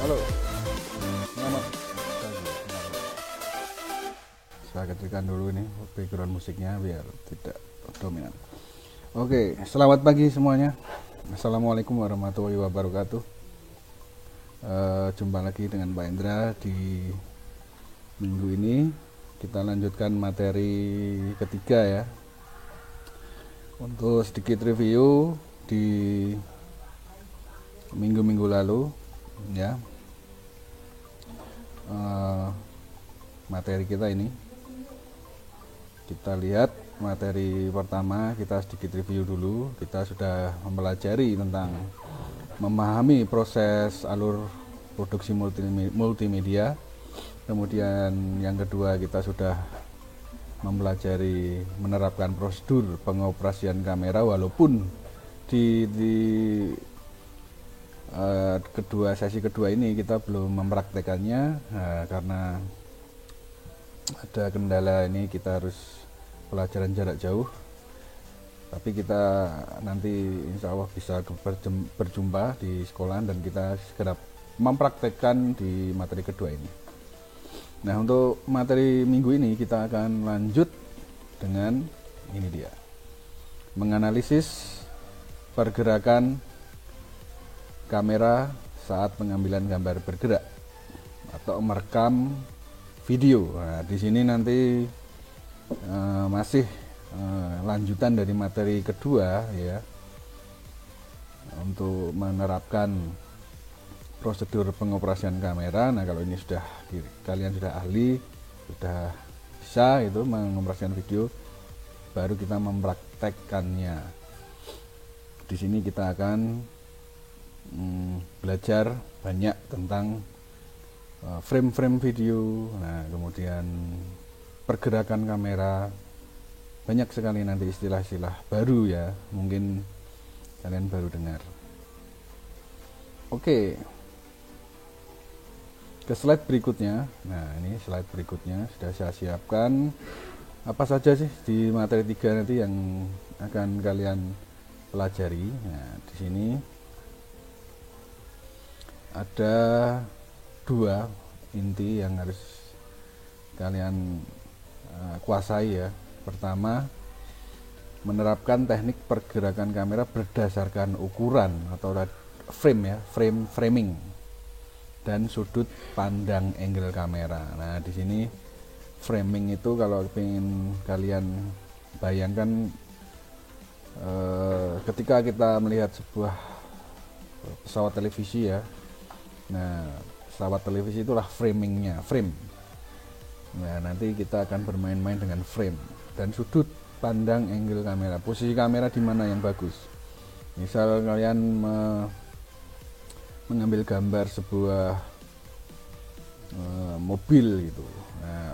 Halo, selamat pagi. Saya kecilkan dulu ini background musiknya biar tidak dominan. Oke, selamat pagi semuanya. Assalamualaikum warahmatullahi wabarakatuh. Jumpa lagi dengan Pak Indra di minggu ini. Kita lanjutkan materi ketiga ya. Untuk sedikit review di minggu-minggu lalu ya. Materi kita ini kita lihat materi pertama, kita sedikit review dulu. Kita sudah mempelajari tentang memahami proses alur produksi multimedia. Kemudian yang kedua kita sudah mempelajari menerapkan prosedur pengoperasian kamera, walaupun di sesi kedua ini kita belum mempraktekannya karena ada kendala. Ini kita harus pelajaran jarak jauh, tapi kita nanti insya Allah bisa berjumpa di sekolah dan kita segera mempraktekkan di materi kedua ini. Nah, untuk materi minggu ini kita akan lanjut dengan ini dia, menganalisis pergerakan kamera saat pengambilan gambar bergerak atau merekam video. Nah, di sini nanti masih lanjutan dari materi kedua ya, untuk menerapkan prosedur pengoperasian kamera. Nah, kalau ini kalian sudah ahli, sudah bisa itu mengoperasikan video, baru kita mempraktekkannya. Di sini kita akan belajar banyak tentang frame-frame video, nah kemudian pergerakan kamera, banyak sekali nanti istilah-istilah baru ya, mungkin kalian baru dengar. Oke, ke slide berikutnya. Nah, ini slide berikutnya sudah saya siapkan. Apa saja sih di materi 3 nanti yang akan kalian pelajari? Nah, di sini ada 2 inti yang harus kalian kuasai ya. Pertama, menerapkan teknik pergerakan kamera berdasarkan ukuran atau frame ya, framing dan sudut pandang angle kamera. Nah, di sini framing itu kalau ingin kalian bayangkan, ketika kita melihat sebuah pesawat televisi ya. Nah, pesawat televisi itulah framingnya, frame. Nah, nanti kita akan bermain-main dengan frame dan sudut pandang angle kamera, posisi kamera di mana yang bagus. Misal kalian mengambil gambar sebuah mobil gitu. Nah,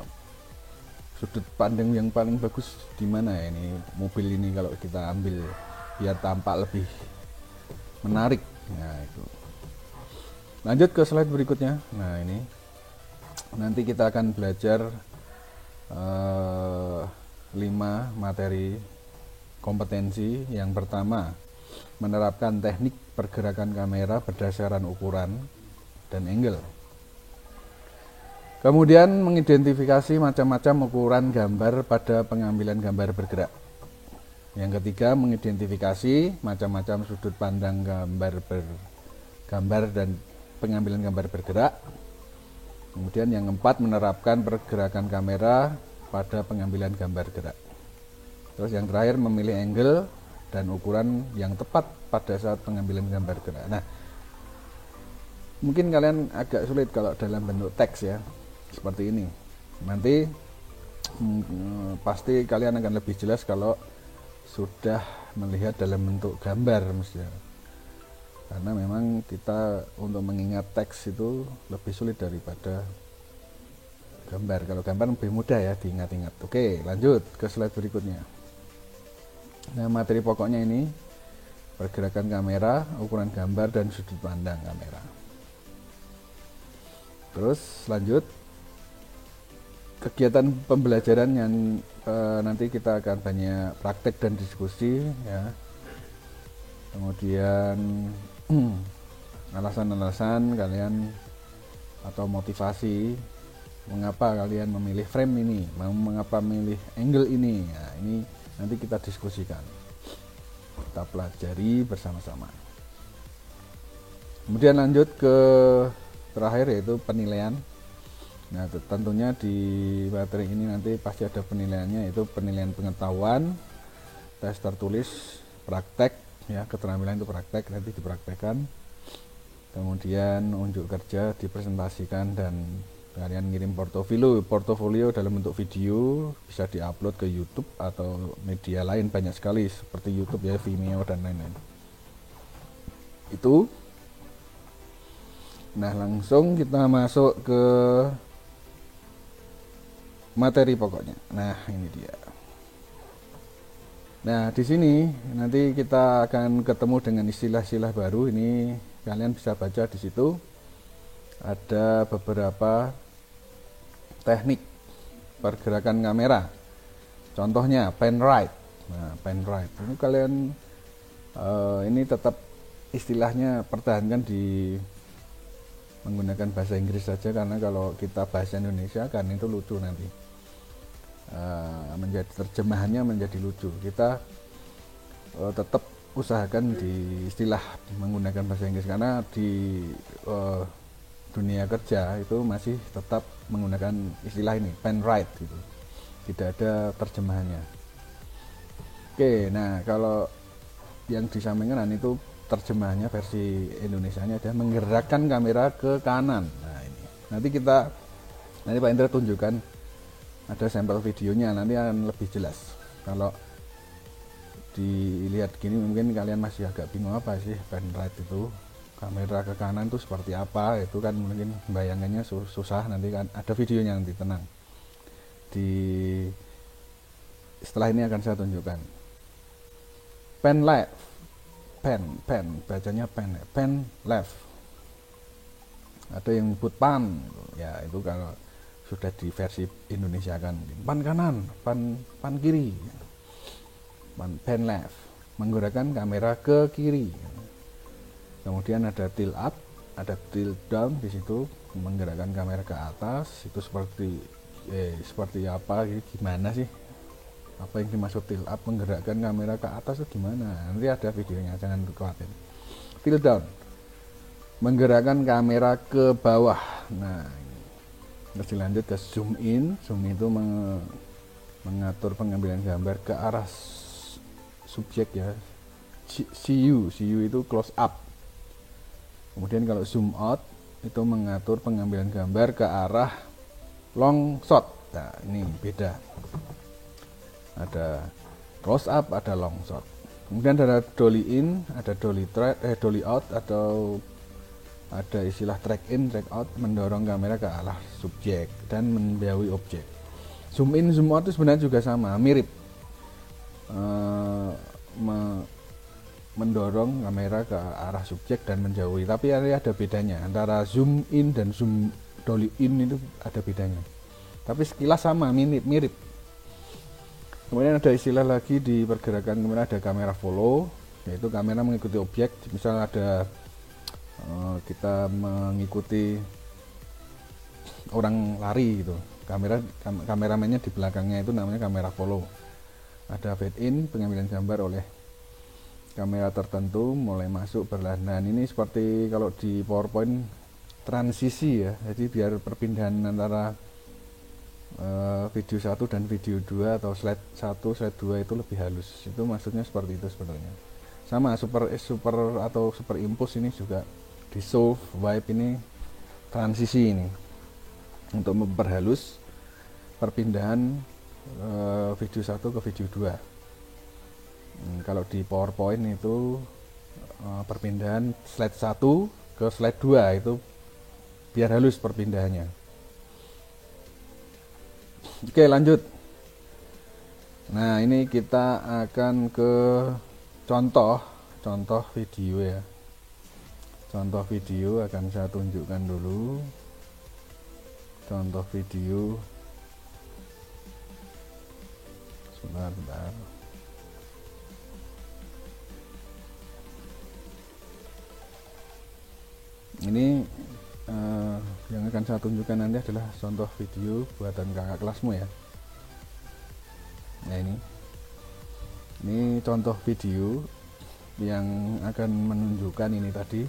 sudut pandang yang paling bagus di mana ya, ini mobil ini kalau kita ambil biar tampak lebih menarik. Nah, itu. Lanjut ke slide berikutnya. Nah, ini nanti kita akan belajar 5 materi kompetensi. Yang pertama, menerapkan teknik pergerakan kamera berdasarkan ukuran dan angle. Kemudian mengidentifikasi macam-macam ukuran gambar pada pengambilan gambar bergerak. Yang ketiga, mengidentifikasi macam-macam sudut pandang gambar dan pengambilan gambar bergerak. Kemudian yang keempat, menerapkan pergerakan kamera pada pengambilan gambar gerak. Terus yang terakhir, memilih angle dan ukuran yang tepat pada saat pengambilan gambar gerak. Nah, mungkin kalian agak sulit kalau dalam bentuk teks ya, seperti ini. Nanti pasti kalian akan lebih jelas kalau sudah melihat dalam bentuk gambar mestinya. Karena memang kita untuk mengingat teks itu lebih sulit daripada gambar. Kalau gambar lebih mudah ya diingat-ingat. Oke, lanjut ke slide berikutnya. Nah, materi pokoknya ini pergerakan kamera, ukuran gambar dan sudut pandang kamera. Terus lanjut kegiatan pembelajaran yang nanti kita akan banyak praktek dan diskusi ya. Kemudian alasan-alasan kalian atau motivasi mengapa kalian memilih frame ini, mengapa memilih angle ini. Nah, ini nanti kita diskusikan, kita pelajari bersama-sama. Kemudian lanjut ke terakhir, yaitu penilaian. Nah, tentunya di materi ini nanti pasti ada penilaiannya, yaitu penilaian pengetahuan, tes tertulis, praktek ya, keterampilan itu praktek, nanti dipraktekkan. Kemudian unjuk kerja dipresentasikan, dan kalian ngirim portofolio dalam bentuk video, bisa diupload ke YouTube atau media lain, banyak sekali seperti YouTube ya, Vimeo dan lain-lain. Itu. Nah, langsung kita masuk ke materi pokoknya. Nah, ini dia. Nah, di sini nanti kita akan ketemu dengan istilah-istilah baru. Ini kalian bisa baca di situ. Ada beberapa teknik pergerakan kamera. Contohnya pen right. Nah, pen right. Ini kalian ini tetap istilahnya pertahankan di menggunakan bahasa Inggris saja, karena kalau kita bahasa Indonesia kan itu lucu nanti, menjadi terjemahannya menjadi lucu. Kita tetap usahakan di istilah menggunakan bahasa Inggris, karena di dunia kerja itu masih tetap menggunakan istilah ini, pen right gitu, tidak ada terjemahannya. Oke, nah kalau yang disampaikan itu terjemahannya versi Indonesianya ada menggerakkan kamera ke kanan. Nah, ini nanti Pak Indra tunjukkan, ada sampel videonya, nanti akan lebih jelas. Kalau dilihat gini mungkin kalian masih agak bingung, apa sih pen right itu, kamera ke kanan itu seperti apa, itu kan mungkin bayangannya susah. Nanti kan ada videonya, nanti tenang, setelah ini akan saya tunjukkan. Pen left, pen bacanya pen left. Ada yang nyebut pan ya, itu kalau sudah di versi Indonesia kan pan kanan, pan kiri. Pen left, menggerakkan kamera ke kiri. Kemudian ada tilt up, ada tilt down, di situ menggerakkan kamera ke atas. Itu seperti apa, gimana sih, apa yang dimaksud tilt up, menggerakkan kamera ke atas itu gimana, nanti ada videonya, jangan khawatir. Tilt down, menggerakkan kamera ke bawah. Nah, terus dilanjut ke zoom in. Zoom itu mengatur pengambilan gambar ke arah subjek ya. CU itu close up. Kemudian kalau zoom out itu mengatur pengambilan gambar ke arah long shot. Nah, ini beda, ada close up, ada long shot. Kemudian ada dolly in, ada dolly out, atau ada istilah track in, track out, mendorong kamera ke arah subjek dan menjauhi objek. Zoom in, zoom out itu sebenarnya juga sama, mirip, mendorong kamera ke arah subjek dan menjauhi. Tapi ada bedanya antara zoom in dan zoom dolly in, itu ada bedanya. Tapi sekilas sama, mirip. Kemudian ada istilah lagi di pergerakan kamera, ada kamera follow, yaitu kamera mengikuti objek. Misal ada kita mengikuti orang lari gitu, kameramennya di belakangnya, itu namanya kamera follow. Ada fade in, pengambilan gambar oleh kamera tertentu mulai masuk perlahan. Ini seperti kalau di PowerPoint transisi ya, jadi biar perpindahan antara video 1 dan video 2 atau slide 1 slide 2 itu lebih halus. Itu maksudnya seperti itu sebenarnya. Sama super atau super impulse ini juga di solve wipe, ini transisi ini untuk memperhalus perpindahan video 1 ke video 2. Kalau di PowerPoint itu perpindahan slide 1 ke slide 2 itu biar halus perpindahannya. Oke, lanjut. Nah, ini kita akan ke contoh video ya. Contoh video akan saya tunjukkan dulu. Contoh video. Sebentar. Ini Yang akan saya tunjukkan nanti adalah contoh video buatan kakak kelasmu ya. Nah ini contoh video yang akan menunjukkan ini tadi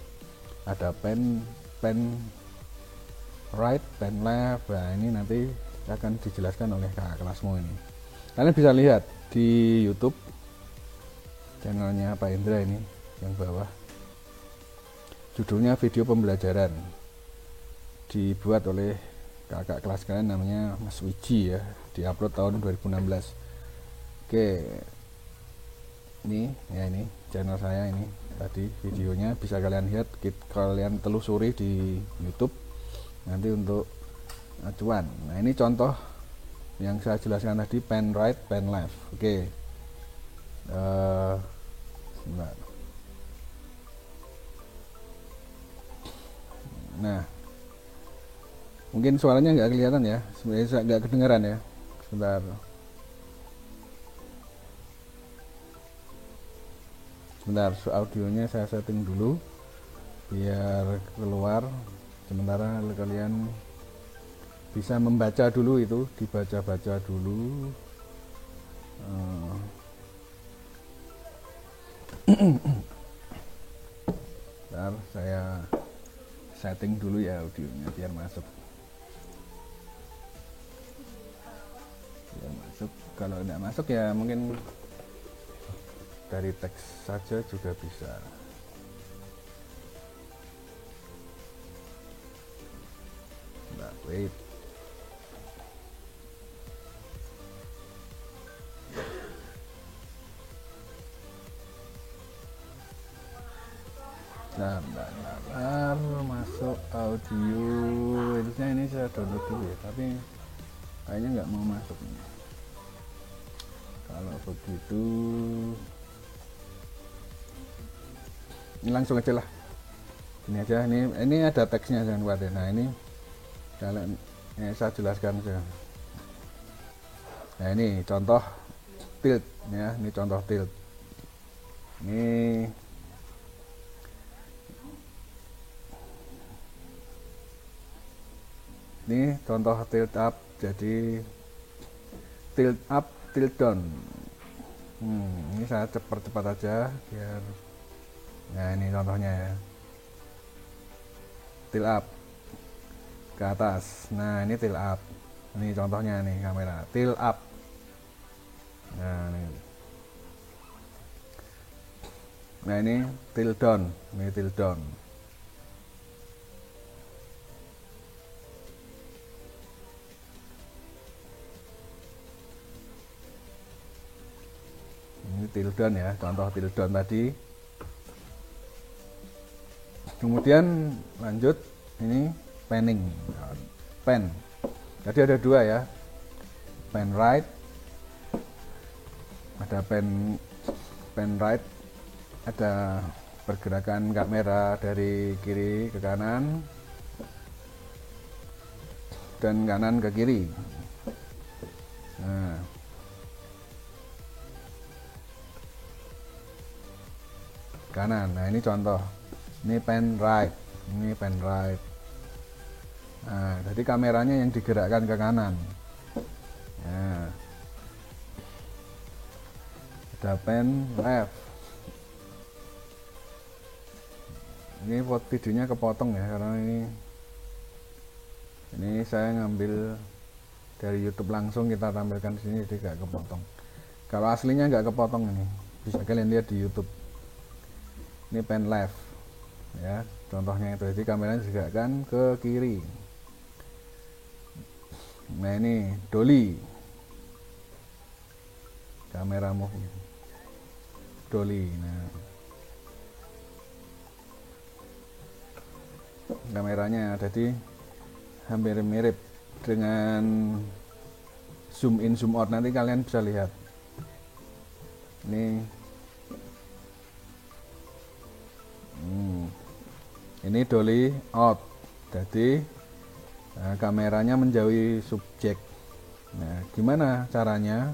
ada pen right, pen left. Nah ini nanti akan dijelaskan oleh kakak kelasmu ini. Kalian bisa lihat di YouTube channelnya Pak Indra ini yang bawah, judulnya video pembelajaran, dibuat oleh kakak kelas kalian namanya Mas Wiji ya, diupload tahun 2016. Oke, ini channel saya ini tadi videonya bisa kalian lihat, kalian telusuri di YouTube nanti untuk acuan. Nah ini contoh yang saya jelaskan tadi, pen right, pen left. Oke, sebentar. Nah mungkin suaranya nggak kelihatan ya, sebenarnya nggak kedengaran ya, sebentar. Audionya saya setting dulu biar keluar, sementara kalian bisa membaca dulu, itu dibaca-baca dulu. Bentar, saya setting dulu ya audionya biar masuk. Kalau tidak masuk ya mungkin dari teks saja juga bisa. Nah, wait. Nah, masuk audio. Harusnya ini saya download dulu ya, tapi kayaknya nggak mau masuk nih. Kalau begitu ini langsung aja lah, ini aja, ini ada teksnya, jangan khawatir. Nah ini kalian saya jelaskan saja. Nah ini contoh tilt ya, ini contoh tilt. Ini contoh tilt up, jadi tilt up, tilt down. Ini saya cepat aja biar. Nah ini contohnya ya, tilt up ke atas. Nah ini tilt up, ini contohnya nih kamera tilt up. Nah ini tilt down, ini tilt down. Ini tilt down ya, contoh tilt down tadi. Kemudian lanjut, ini panning, pen. Jadi ada dua ya, pen right, ada pen right, ada pergerakan kamera dari kiri ke kanan dan kanan ke kiri. Nah, kanan. Nah ini contoh, ini pen right, ini pen right. Nah jadi kameranya yang digerakkan ke kanan. Nah, ada pen left. Ini videonya kepotong ya, karena ini saya ngambil dari YouTube langsung kita tampilkan di sini, jadi gak kepotong. Kalau aslinya nggak kepotong, ini bisa kalian lihat di YouTube. Ini pen left ya, contohnya itu, jadi kameranya digerakkan ke kiri. Nah ini dolly, kamera move dolly. Nah kameranya jadi hampir mirip dengan zoom in zoom out, nanti kalian bisa lihat. Ini dolly out, jadi kameranya menjauhi subjek. Nah gimana caranya?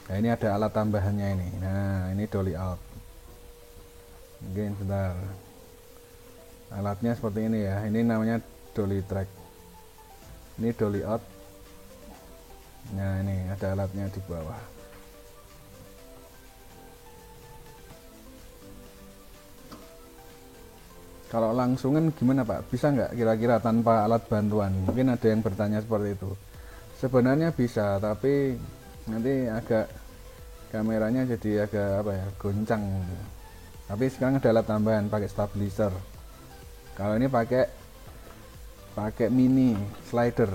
Nah ini ada alat tambahannya ini. Nah ini dolly out. Mungkin sebentar, alatnya seperti ini ya, ini namanya dolly track, ini dolly out. Nah ini ada alatnya di bawah. Kalau langsung kan gimana Pak? Bisa nggak kira-kira tanpa alat bantuan? Mungkin ada yang bertanya seperti itu. Sebenarnya bisa, tapi nanti agak kameranya jadi agak apa ya, goncang. Tapi sekarang ada alat tambahan, pakai stabilizer. Kalau ini pakai mini slider.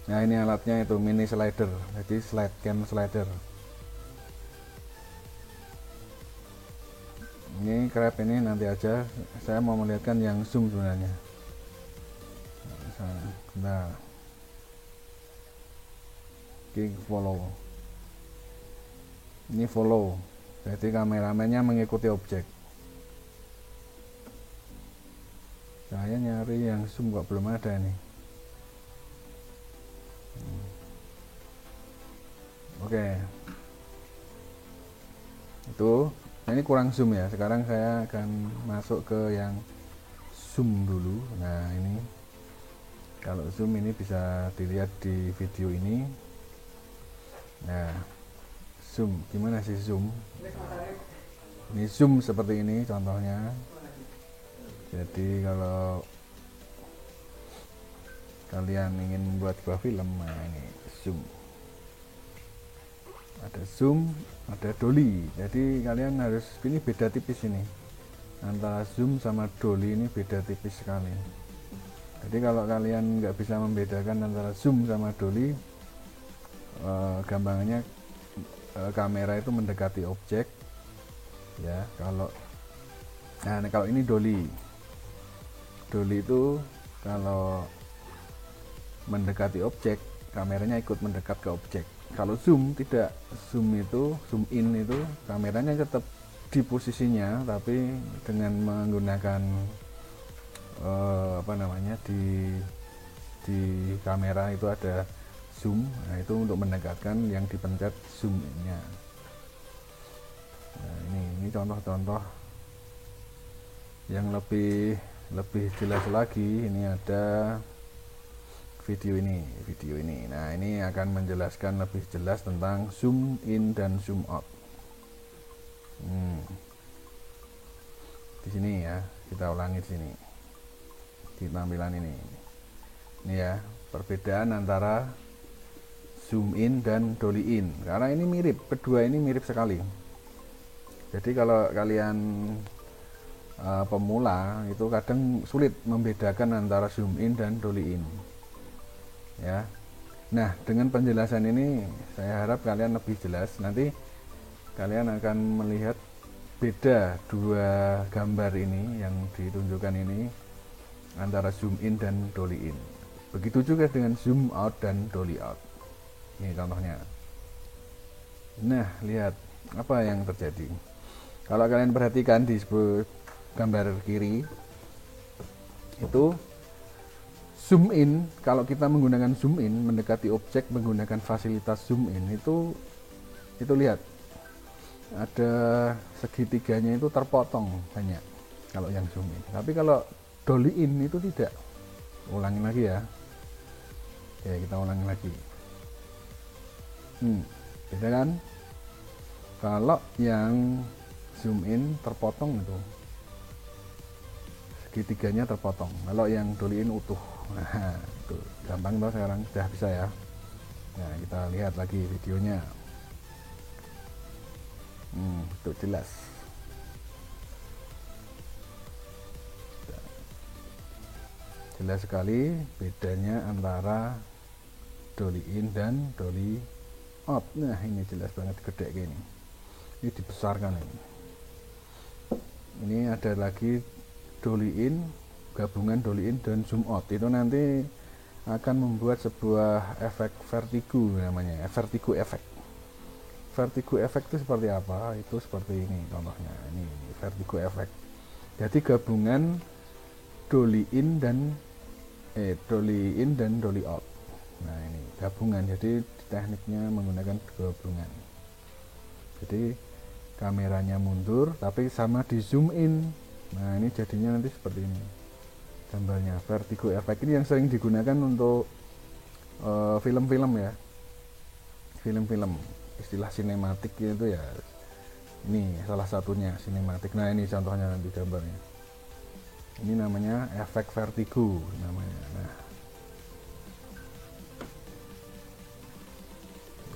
Nah ini alatnya itu mini slider, jadi slide cam slider. Ini crab ini nanti aja, saya mau melihatkan yang zoom sebenarnya. Nah, oke, follow. Ini follow, jadi kameramennya mengikuti objek. Saya nyari yang zoom kok belum ada nih. Oke, itu ini kurang zoom ya. Sekarang saya akan masuk ke yang zoom dulu. Nah ini kalau zoom ini bisa dilihat di video ini. Nah zoom, gimana sih zoom? Ini zoom seperti ini contohnya. Jadi kalau kalian ingin buat sebuah film, nah ini zoom. Ada zoom, ada dolly. Jadi kalian harus, ini beda tipis ini antara zoom sama dolly, ini beda tipis sekali. Jadi kalau kalian nggak bisa membedakan antara zoom sama dolly, gampangnya kamera itu mendekati objek ya. Kalau ini dolly itu kalau mendekati objek, kameranya ikut mendekat ke objek. Kalau zoom tidak, zoom in itu kameranya tetap di posisinya, tapi dengan menggunakan di kamera itu ada zoom. Nah itu untuk mendekatkan yang dipencet zoom nya. Nah ini contoh-contoh yang lebih jelas lagi. Ini ada video ini. Nah ini akan menjelaskan lebih jelas tentang zoom in dan zoom out. Di sini ya, kita ulangi di sini, di tampilan ini ya, perbedaan antara zoom in dan dolly in, karena ini mirip, kedua ini mirip sekali. Jadi kalau kalian pemula itu kadang sulit membedakan antara zoom in dan dolly in ya. Nah dengan penjelasan ini saya harap kalian lebih jelas. Nanti kalian akan melihat beda dua gambar ini yang ditunjukkan ini antara zoom in dan dolly in. Begitu juga dengan zoom out dan dolly out. Ini contohnya. Nah lihat apa yang terjadi. Kalau kalian perhatikan di sebuah gambar kiri itu zoom in, kalau kita menggunakan zoom in mendekati objek menggunakan fasilitas zoom in itu lihat ada segitiganya itu terpotong banyak kalau yang zoom in. Tapi kalau dolly in itu tidak. Ulangi lagi ya. Oke, kita ulangi lagi. Beda kan? Kalau yang zoom in terpotong itu segitiganya terpotong. Kalau yang dolly in utuh. Nah, itu gampang toh, sekarang sudah bisa ya. Nah, kita lihat lagi videonya. Itu jelas. Jelas sekali bedanya antara dolly in dan dolly out. Nah, ini jelas banget, gede kayak ini. Ini dibesarkan ini. Ini ada lagi dolly in, gabungan dolly in dan zoom out. Itu nanti akan membuat sebuah efek vertigo namanya, vertigo effect. Vertigo effect itu seperti apa? Itu seperti ini contohnya. Ini vertigo effect. Jadi gabungan dolly in dan dolly out. Nah, ini gabungan. Jadi tekniknya menggunakan gabungan. Jadi kameranya mundur tapi sama di zoom in. Nah ini jadinya nanti seperti ini gambarnya. Vertigo effect ini yang sering digunakan untuk film-film ya, film-film istilah sinematik itu ya, ini salah satunya sinematik. Nah ini contohnya nanti gambarnya, ini namanya efek vertigo namanya. Nah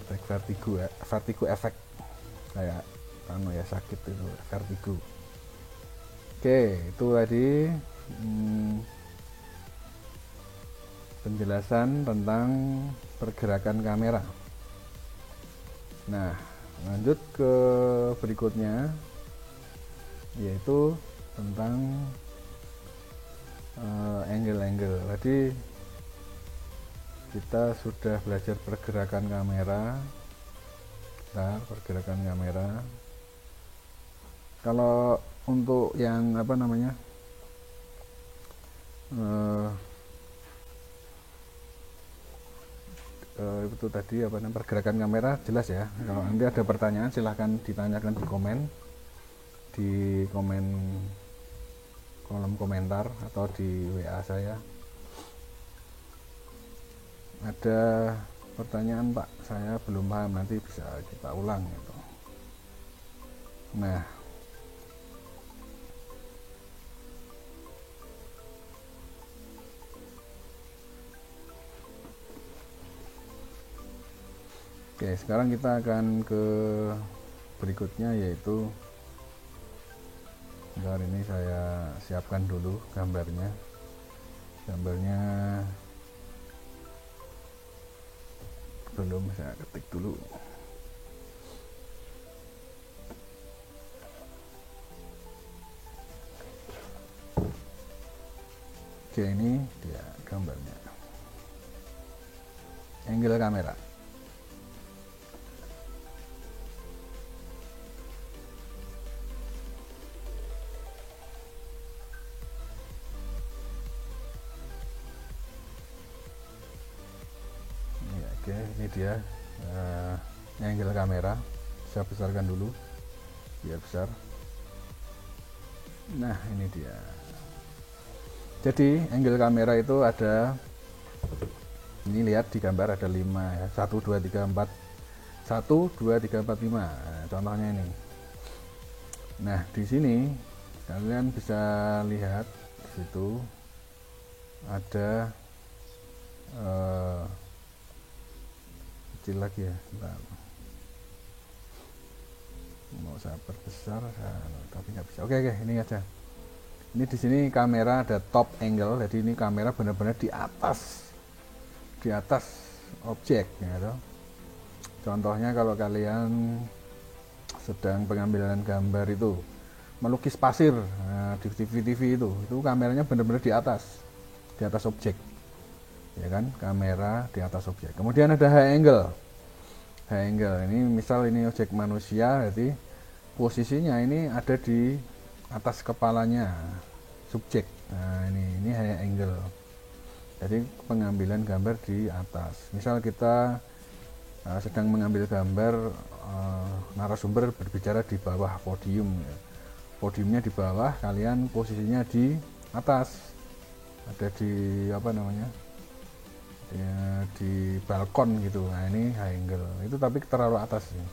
efek vertigo ya, vertigo effect kayak ya sakit itu vertigo. Oke, itu tadi penjelasan tentang pergerakan kamera. Nah, lanjut ke berikutnya, yaitu tentang angle-angle. Tadi kita sudah belajar pergerakan kamera. Nah, pergerakan kamera. Kalau untuk yang apa namanya, itu tadi apa namanya, pergerakan kamera jelas ya. Kalau nanti ada pertanyaan silahkan ditanyakan di komen kolom komentar atau di WA saya. Ada pertanyaan Pak, saya belum paham, nanti bisa kita ulang gitu. Nah oke, sekarang kita akan ke berikutnya, yaitu bentar, ini saya siapkan dulu gambarnya belum, saya ketik dulu. Oke, ini dia gambarnya, angle kamera. Oke, ini dia angle kamera. Saya besarkan dulu biar besar. Nah ini dia. Jadi angle kamera itu ada, ini lihat di gambar ada 5 ya, 1 2 3 4 1 2 3 4 5. Nah, contohnya ini. Nah di sini kalian bisa lihat di situ ada kecil lagi ya, bentar. Mau saya perbesar tapi nggak bisa. Oke, ini aja. Ini di sini kamera ada top angle, jadi ini kamera benar-benar di atas objek gitu. Contohnya kalau kalian sedang pengambilan gambar itu melukis pasir, nah, di TV itu kameranya benar-benar di atas objek ya kan, kamera di atas objek. Kemudian ada high angle. Ini misal ini objek manusia, jadi posisinya ini ada di atas kepalanya subjek. Nah ini high angle, jadi pengambilan gambar di atas. Misal kita sedang mengambil gambar, narasumber berbicara di bawah podium, podiumnya di bawah, kalian posisinya di atas, ada di apa namanya ya, di balkon gitu. Nah ini high angle itu, tapi terlalu atas ya.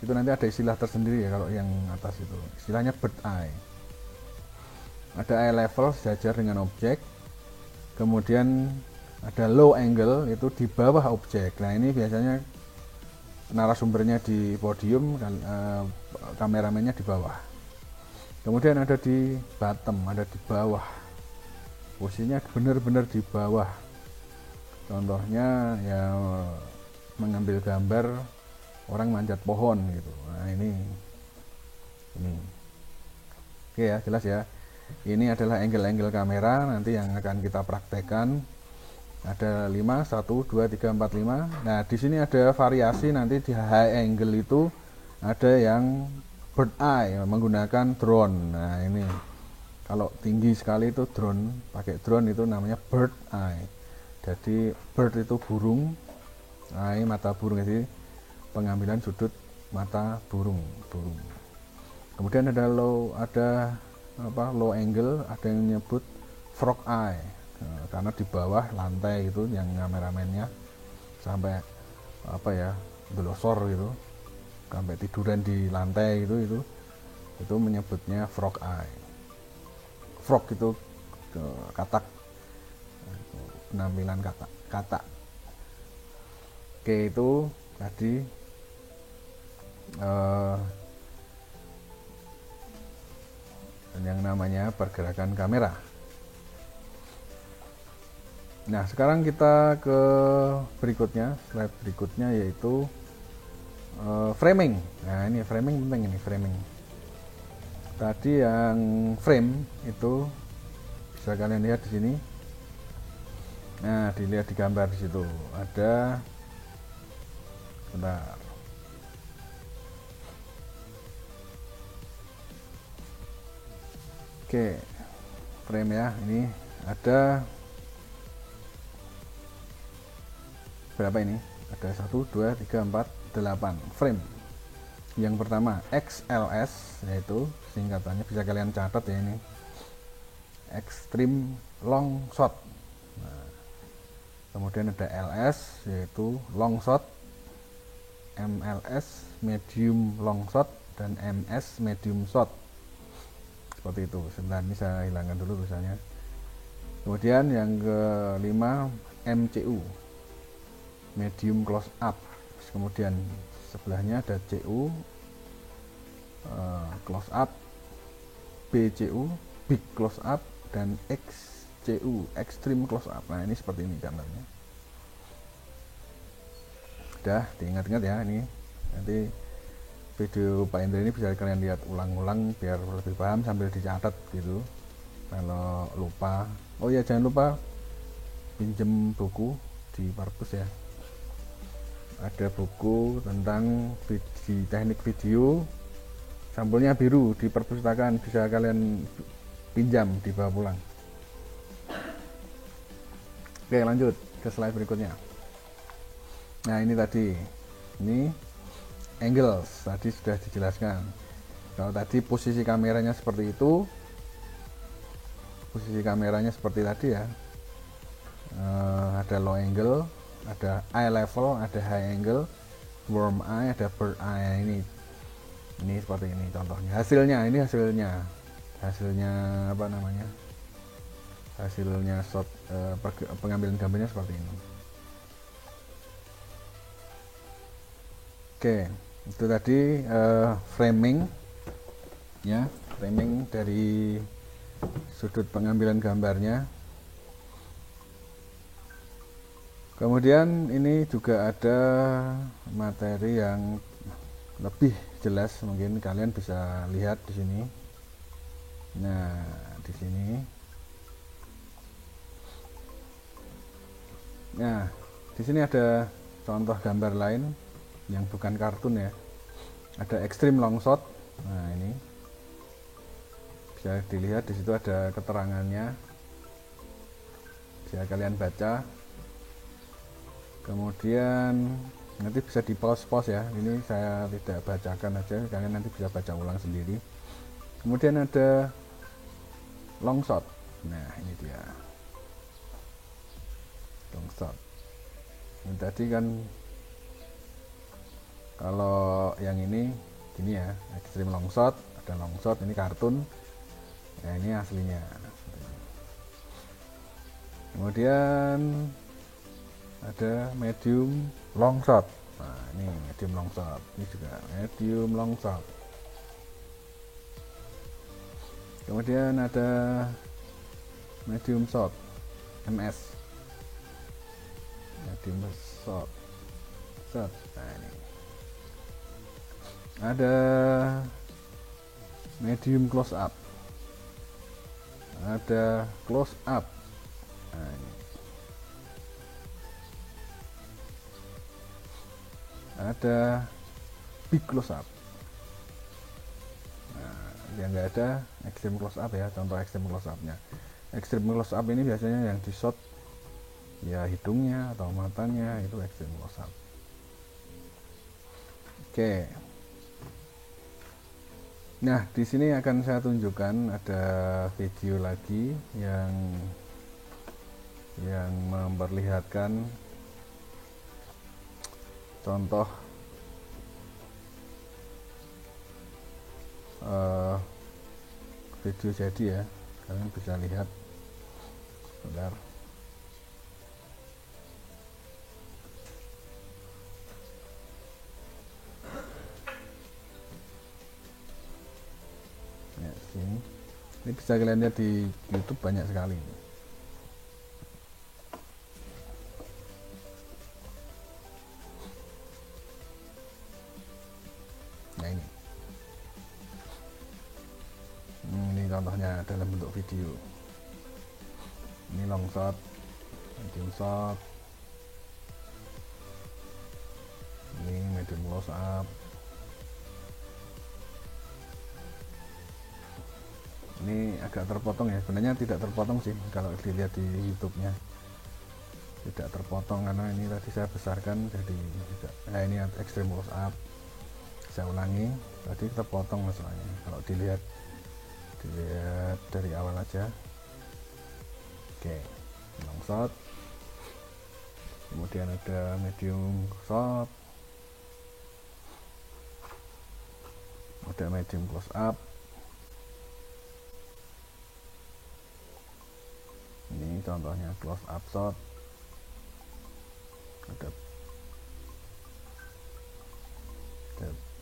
Itu nanti ada istilah tersendiri ya, kalau yang atas itu istilahnya bird eye. Ada eye level sejajar dengan objek, kemudian ada low angle itu di bawah objek. Nah ini biasanya narasumbernya di podium, kameramennya di bawah. Kemudian ada di bottom, ada di bawah, posisinya benar-benar di bawah. Contohnya ya mengambil gambar orang manjat pohon gitu. Nah ini oke ya, jelas ya. Ini adalah angle-angle kamera nanti yang akan kita praktekkan. Ada 5, 1 2 3 4 5. Nah di sini ada variasi, nanti di high angle itu ada yang bird eye menggunakan drone. Nah ini kalau tinggi sekali itu drone, pakai drone itu namanya bird eye. Jadi bird itu burung, nah ini mata burung, jadi pengambilan sudut mata burung. Kemudian ada low angle, ada yang nyebut frog eye. Karena di bawah lantai itu yang kameramennya sampai delosor gitu, sampai tiduran di lantai itu menyebutnya frog eye. Frog itu katak, penampilan katak. Oke, itu tadi yang namanya pergerakan kamera. Nah, sekarang kita ke berikutnya, slide berikutnya, yaitu framing. Nah, ini framing penting, ini framing. Tadi yang frame itu bisa kalian lihat di sini. Nah, dilihat di gambar di situ ada, bentar. Oke, frame ya, ini ada berapa ini? Ada 1, 2, 3, 4, 8 frame. Yang pertama XLS, yaitu singkatannya bisa kalian catat ya, ini Extreme Long Shot. Nah, kemudian ada LS, yaitu long shot, MLS medium long shot, dan MS medium shot. Seperti itu. Sebentar, ini saya hilangkan dulu tulisannya. Kemudian yang kelima MCU, medium close up. Kemudian sebelahnya ada CU, close up, BCU, big close up, dan XCU, extreme close up. Nah, ini seperti ini gambarnya. Udah diingat-ingat ya, ini nanti video Pak Indra ini bisa kalian lihat ulang-ulang biar lebih paham sambil dicatat gitu kalau lupa. Oh ya, jangan lupa pinjem buku di Parpus ya, ada buku tentang teknik video, sampulnya biru, di perpustakaan, bisa kalian pinjam dibawa pulang. Oke, lanjut ke slide berikutnya. Nah, ini tadi, ini angles tadi sudah dijelaskan. Kalau tadi posisi kameranya seperti itu, posisi kameranya seperti tadi ya, ada low angle, ada eye level, ada high angle, worm eye, ada bird eye. Ini seperti ini contohnya. Ini hasilnya apa namanya, hasilnya shot, pengambilan gambarnya seperti ini. Oke, itu tadi framing ya, framing dari sudut pengambilan gambarnya. Kemudian ini juga ada materi yang lebih jelas, mungkin kalian bisa lihat di sini. Nah, di sini. Nah, di sini ada contoh gambar lain yang bukan kartun ya. Ada extreme long shot. Nah, ini bisa dilihat di situ ada keterangannya. Bisa kalian baca. Kemudian nanti bisa di pause ya, ini saya tidak bacakan aja, kalian nanti bisa baca ulang sendiri. Kemudian ada long shot. Nah, ini dia long shot. Ini tadi kan kalau yang ini gini ya, extreme long shot, ada long shot, ini kartun. Nah, ini aslinya. Kemudian ada medium long shot. Nah, ini medium long shot, ini juga medium long shot. Kemudian ada medium shot, MS, medium shot. Nah, ini ada medium close up, ada close up. Nah, ini ada big close up. Nah, yang enggak ada extreme close up ya, contoh extreme close upnya. Extreme close up ini biasanya yang di shot ya hidungnya atau matanya, itu extreme close up. Oke. Nah, di sini akan saya tunjukkan ada video lagi yang memperlihatkan contoh video jadi ya. Kalian bisa lihat. Bentar. Ya, sini. Ini bisa kalian lihat di YouTube banyak sekali. Nah ini contohnya dalam bentuk video. Ini long shot, medium shot, ini medium close up. Ini agak terpotong ya, sebenarnya tidak terpotong sih kalau dilihat di YouTube-nya, tidak terpotong karena ini tadi saya besarkan jadi tidak. Nah ini extreme close up, saya ulangi, tadi terpotong masalahnya. Kalau dilihat dari awal aja. Oke, long shot, kemudian ada medium shot, ada medium close up. Ini contohnya close up shot, ada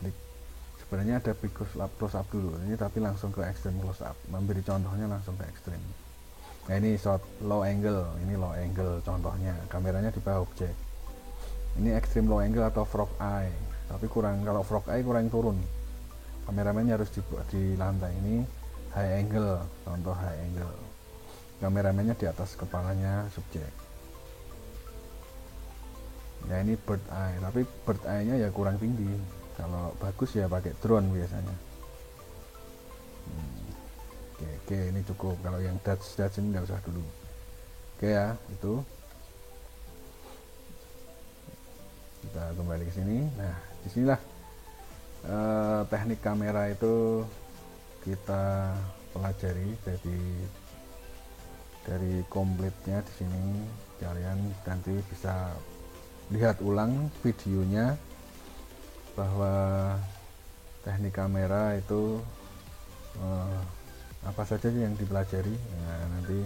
big. Sebenarnya ada big close up dulu ini, tapi langsung ke extreme close up, memberi contohnya langsung ke extreme. Nah ini shot low angle, ini low angle contohnya, kameranya di bawah objek. Ini extreme low angle atau frog eye, tapi kurang, kalau frog eye kurang turun, kameramennya harus di lantai. Ini high angle, contoh high angle, kameramennya di atas kepalanya subjek. Ya ini bird eye, tapi bird eye nya ya kurang tinggi, kalau bagus ya pakai drone biasanya. Oke, ini cukup. Kalau yang Dutch ini nggak usah dulu. Oke ya, itu kita kembali ke sini. Nah, disinilah teknik kamera itu kita pelajari. Jadi dari komplitnya di sini kalian nanti bisa lihat ulang videonya bahwa teknik kamera itu apa saja sih yang dipelajari. Nah, nanti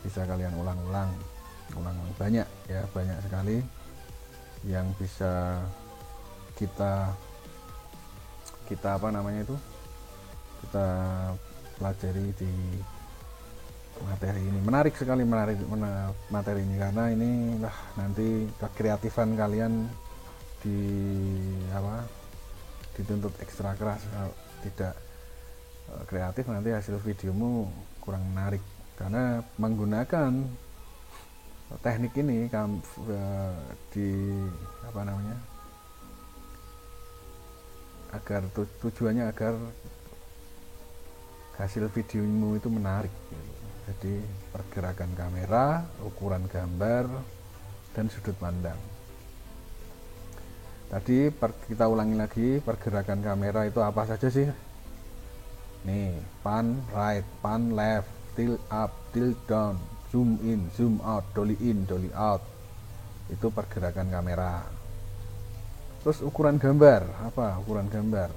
bisa kalian ulang banyak ya, banyak sekali yang bisa kita apa namanya itu, kita pelajari di materi ini. Menarik sekali materi ini, karena ini lah nanti kekreatifan kalian dituntut ekstra keras. Kalau tidak kreatif nanti hasil videomu kurang menarik, karena menggunakan teknik ini agar tujuannya agar hasil videomu itu menarik gitu. Jadi pergerakan kamera, ukuran gambar, dan sudut pandang. Tadi kita ulangi lagi, pergerakan kamera itu apa saja sih? Nih, pan right, pan left, tilt up, tilt down, zoom in, zoom out, dolly in, dolly out. Itu pergerakan kamera. Terus ukuran gambar, apa ukuran gambar?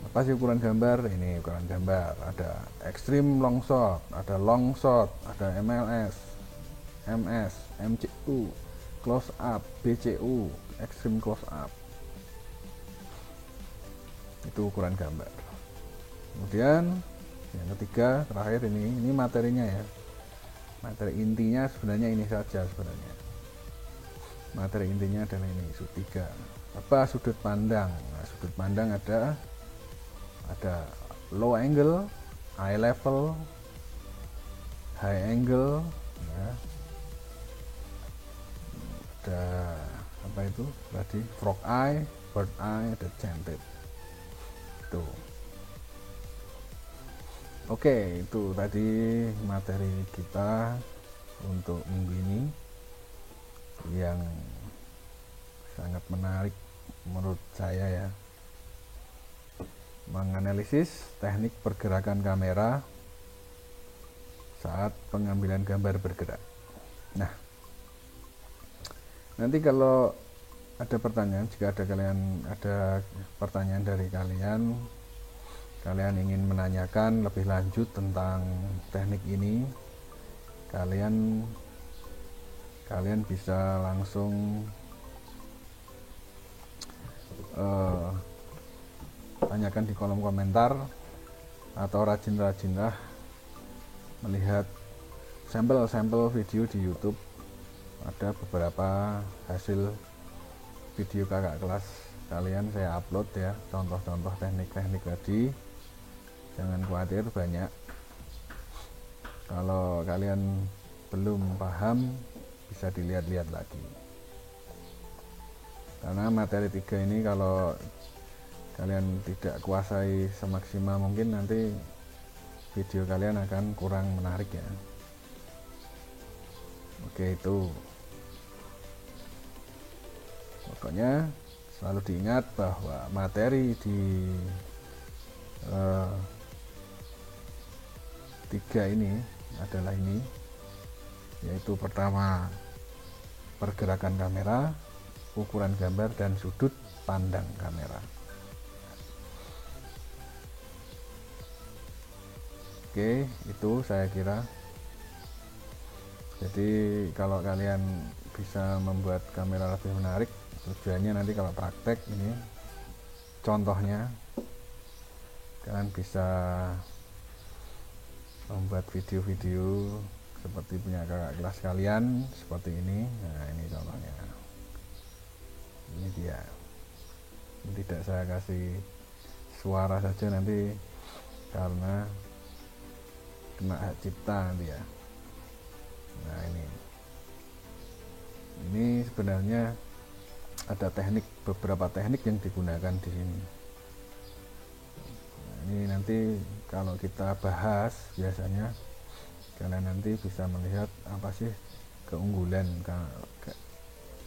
Apa sih ukuran gambar? Ini ukuran gambar. Ada extreme long shot, ada long shot, ada MLS, MS, MCU, close up, BCU, extreme close up. Itu ukuran gambar. Kemudian yang ketiga terakhir ini materinya ya, materi intinya sebenarnya ini saja. Sebenarnya materi intinya adalah ini, sub 3 apa, sudut pandang. Nah, sudut pandang ada low angle, eye level, high angle ya. Ada apa itu tadi, frog eye, bird eye, ada chanted. Tuh. Oke, itu tadi materi kita untuk minggu ini yang sangat menarik menurut saya ya. menganalisis teknik pergerakan kamera saat pengambilan gambar bergerak. Nah, nanti kalau ada pertanyaan, jika ada pertanyaan dari kalian ingin menanyakan lebih lanjut tentang teknik ini, kalian bisa langsung tanyakan di kolom komentar, atau rajin-rajinlah melihat sampel-sampel video di YouTube. Ada beberapa hasil video kakak kelas kalian saya upload ya, contoh-contoh teknik-teknik tadi. Jangan khawatir, banyak. Kalau kalian belum paham, bisa dilihat-lihat lagi, karena materi 3 ini kalau kalian tidak kuasai semaksimal mungkin, nanti video kalian akan kurang menarik ya. Oke, itu pokoknya selalu diingat bahwa materi di 3 ini adalah ini, yaitu pertama pergerakan kamera, ukuran gambar, dan sudut pandang kamera. Oke, itu saya kira. Jadi kalau kalian bisa membuat kamera lebih menarik, tujuannya nanti kalau praktek ini contohnya, kalian bisa membuat video-video seperti punya kakak kelas kalian seperti ini. Nah, ini contohnya, ini dia. Tidak saya kasih suara saja nanti, karena kena hak cipta nanti ya. Nah, ini sebenarnya ada beberapa teknik yang digunakan di sini. Nah, ini nanti kalau kita bahas, biasanya kalian nanti bisa melihat apa sih keunggulan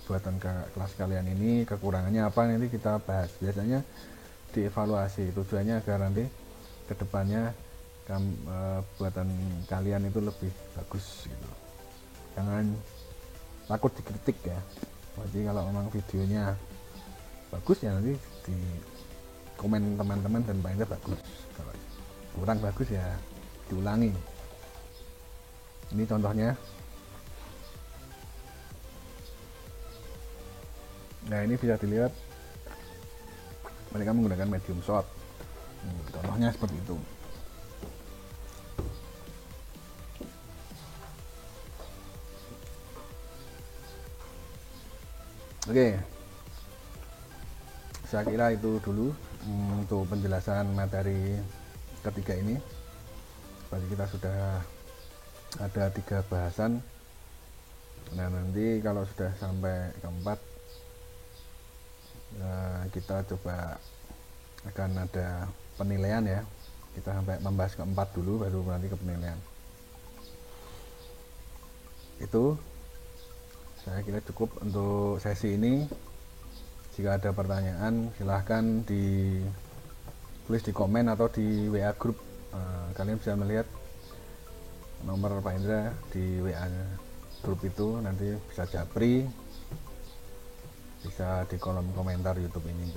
buatan kelas kalian ini, kekurangannya apa, nanti kita bahas. Biasanya dievaluasi, tujuannya agar nanti kedepannya buatan kalian itu lebih bagus gitu. Jangan takut dikritik ya. Jadi kalau memang videonya bagus ya nanti di komen teman-teman, dan paling bagus. Kalau kurang bagus ya diulangi. Ini contohnya. Nah, ini bisa dilihat mereka menggunakan medium shot. Contohnya seperti itu. Oke, saya kira itu dulu untuk penjelasan materi ketiga ini. Berarti kita sudah ada 3 bahasan. Nah, nanti kalau sudah sampai keempat, kita coba akan ada penilaian ya. Kita sampai membahas keempat dulu, baru nanti ke penilaian. Itu saya kira cukup untuk sesi ini. Jika ada pertanyaan, silahkan ditulis di komen atau di WA grup. Kalian bisa melihat nomor Pak Indra di WA grup itu, nanti bisa japri, bisa di kolom komentar YouTube ini.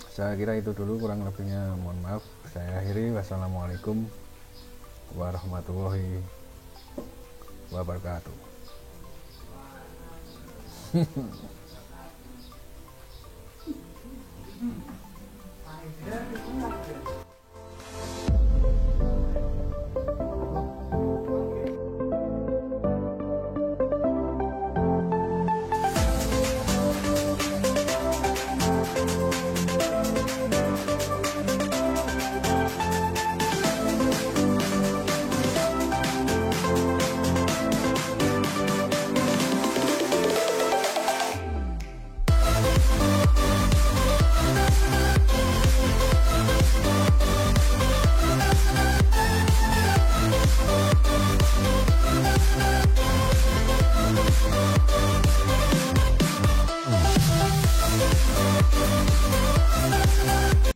Saya kira itu dulu, kurang lebihnya mohon maaf. Saya akhiri. Wassalamualaikum warahmatullahi wabarakatuh.